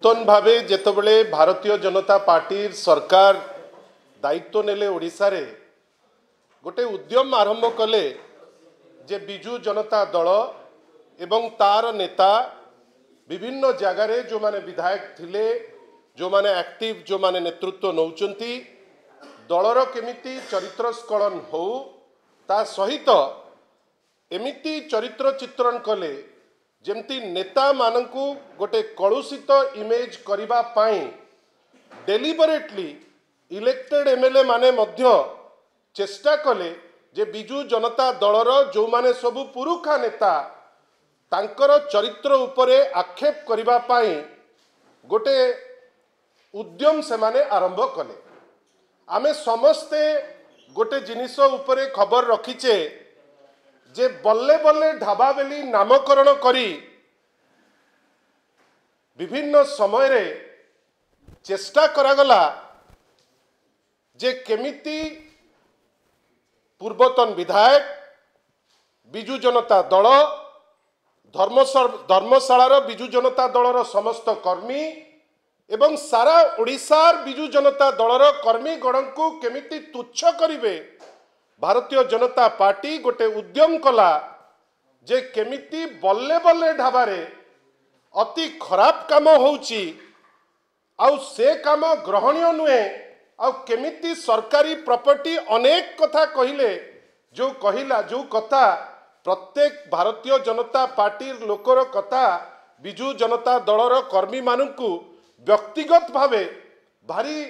नूतन भावे जेतबले Bharatiya Janata party सरकार दायित्व नेले ओडिशा रे गोटे उद्यम आरंभ कले जे बिजू जनता दल एवं तार नेता विभिन्न जगार जो माने विधायक थिले जो माने एक्टिव जो माने नेतृत्व नौचंती दलर केमिति चरित्र स्खलन हो ता सहित एमिति चरित्र चित्रण कले जेमती नेता मानकु गोटे कलुषित इमेज करिबा पाई डेलिबरेटली इलेक्टेड एमएलए माने मध्य चेष्टा कले जे बिजू जनता दलर जो माने सबु पुरुखा नेता तांकर चरित्र उपरे आक्षेप करिबा पाई गोटे उद्यम से माने आरंभ कले। आमे समस्ते गोटे जिनिस उपरे खबर रखीचे जे बल्ले बल्ले ढाबा बेली नामकरण करी विभिन्न समय रे चेष्टा करागला जे केमिति पूर्वतन विधायक बिजू जनता दल धर्मशालार बिजू जनता दलर समस्त कर्मी एवं सारा ओडिशार बिजू जनता दलर कर्मी गण को केमिति तुच्छ करिवे भारतीय जनता पार्टी गोटे उद्यम कला जे केमिति बल्ले बल्ले ढाबारे अति खराब काम होउची आउ से काम ग्रहणीय नुहे आउ केमिति सरकारी प्रॉपर्टी अनेक कथा कहिले जो कहिला जो कथा प्रत्येक भारतीय जनता पार्टी लोकर कथा बिजू जनता दलर कर्मी मानकु व्यक्तिगत भावे भारी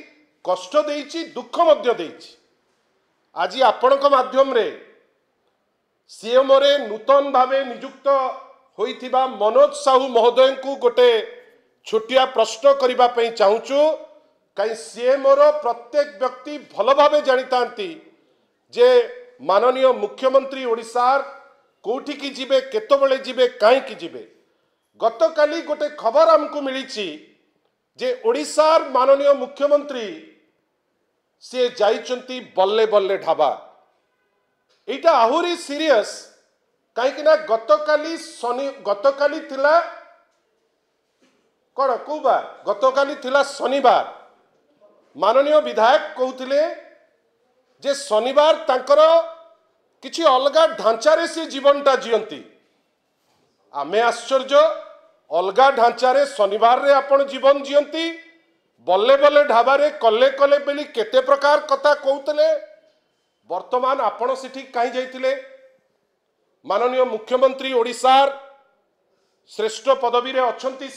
कष्ट देइची दुख मध्य देइची। आज आपणक माध्यम रे सीएम रे नूतन भावे नियुक्त होइथिबा मनोज साहू महोदय को गोटे छोटिया प्रश्न करिबा पई चाहूचु कई सीएम रो प्रत्येक व्यक्ति भल भावे जानितांती जे माननीय मुख्यमंत्री ओडिशार कोठी की जिबे केतबेले जिबे काहे की जिबे। गतकाली गोटे खबर हमको मिलीची जे ओडिशार माननीय मुख्यमंत्री से जाइचंती बल्ले बल्ले ढाबा एटा आहुरी सीरियस कहीं ना गतकाली थिला कौन को बार गतकाली थिला शनिवार माननीय विधायक कहते जे शनिवार तांकर किछि अलगा ढांचारे से जीवनटा जीवंती आमे आश्चर्य अलगा ढांचारे शनिवार रे आपण जीवन जीवंती बल्ले बल्ले ढाबारे कले कले बेली केते प्रकार कथा कहते वर्तमान आपण सेठी कहीं जाइतिले माननीय मुख्यमंत्री ओडिशार श्रेष्ठ पदवी रे अछंती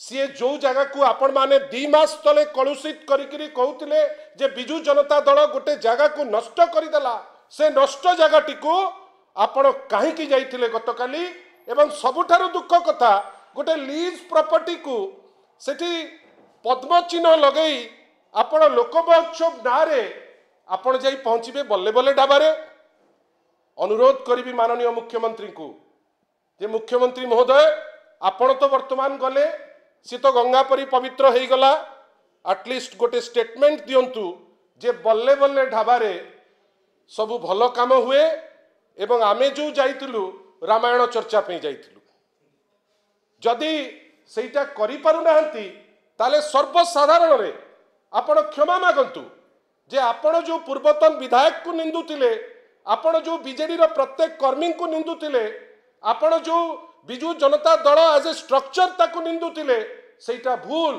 सी जो जगह को आपण माने 2 मास तले कलुषित करिकरी कहते जे बिजू जनता दल गोटे जगह को नष्ट करदेला से नष्ट जगह को आपण कहीं जाइतिले गतकाली एवं सबुठारु दुख कथा गोटे लीज प्रॉपर्टी को सेठी पद्म चिन्ह लगे आपण लोक महोत्सव नारे आपण जाई पहुंचबे बल्ले बल्ले ढाबारे। अनुरोध करी माननीय मुख्यमंत्री को जे मुख्यमंत्री महोदय आपण तो वर्तमान गले सी तो गंगा परी पवित्र हो गला एटलिस्ट गोटे स्टेटमेंट दियंतु जे बल्ले बल्ले ढाबारे सबु भल काम हुए एवं आमे जो जाइतिलु रामायण चर्चा पे जाइतिलु जदि सेटा करि पारु नाहंती ताले सर्वसाधारण रे आपण क्षमा मागंतु जे आपण जो पूर्वतन विधायक को निंदुतिले आपण जो बीजेडी रो प्रत्येक कर्मी को निंदुतिले आपण जो Biju Janata Dal as a structure ताको निंदुतिले सेटा भूल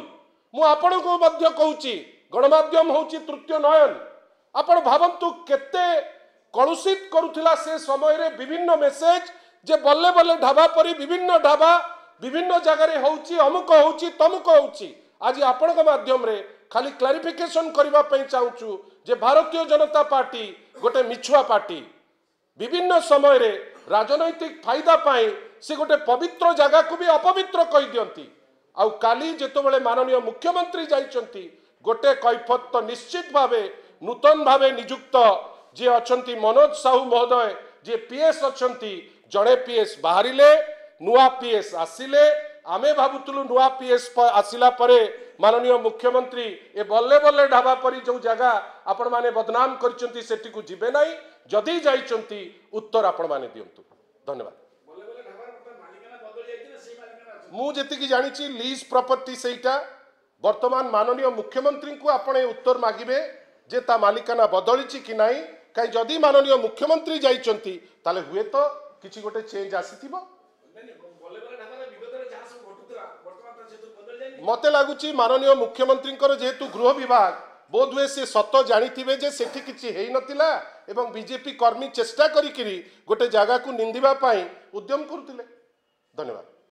मु आपण को मध्य कहूची गणमाध्यम होची तृतीय नयन आपण भावंतु केते कलुषित करुथिला से समय रे विभिन्न मेसेज जे बल्ले बल्ले ढाबा परी विभिन्न ढाबा विभिन्न जगह होची अमुक होची तमुक होची आज आपणक माध्यम रे खाली क्लारिफिकेशन करबा पई चाहूचु जे भारतीय जनता पार्टी गोटे मिछुआ पार्टी विभिन्न समय रे राजनैतिक फायदा पाई से गोटे पवित्र जगह को भी अपवित्र कहि दियंती आउ काली जेतबेले माननीय मुख्यमंत्री जाइचंती गोटे कैफत तो निश्चित भावे नूतन भावे नियुक्त जे अछंती मनोज साहू महोदय जे पीएस अछंती जड़े पीएस बाहरिले नुआ पीएस आसिले आमे भाबुतलु नुआ पीएस आसिला परे माननीय मुख्यमंत्री ए बल्ले बल्ले ढाबा परी जो जगह आपण माने बदनाम करचंती सेठी को जिबे नाही जदी जाइचंती उत्तर आपण माने दियंतु। धन्यवाद। मु जेतिकी जानी लीज प्रॉपर्टी सेटा वर्तमान माननीय मुख्यमंत्री को आपण उत्तर मागिबे जे ता मालिकाना बदली कि नहीं कहीं जदि माननीय मुख्यमंत्री जाइचंती ताले हुए तो किछि गोटे चेंज आसीथिबो मते लागुची माननीय मुख्यमंत्री जेहेतु गृह विभाग बोधवे से सत जानी जे सेठी किछि हेई नथिला एवं बीजेपी कर्मी चेष्टा करी गोटे जगह को निंदिबा पाई उद्यम करुतिले। धन्यवाद।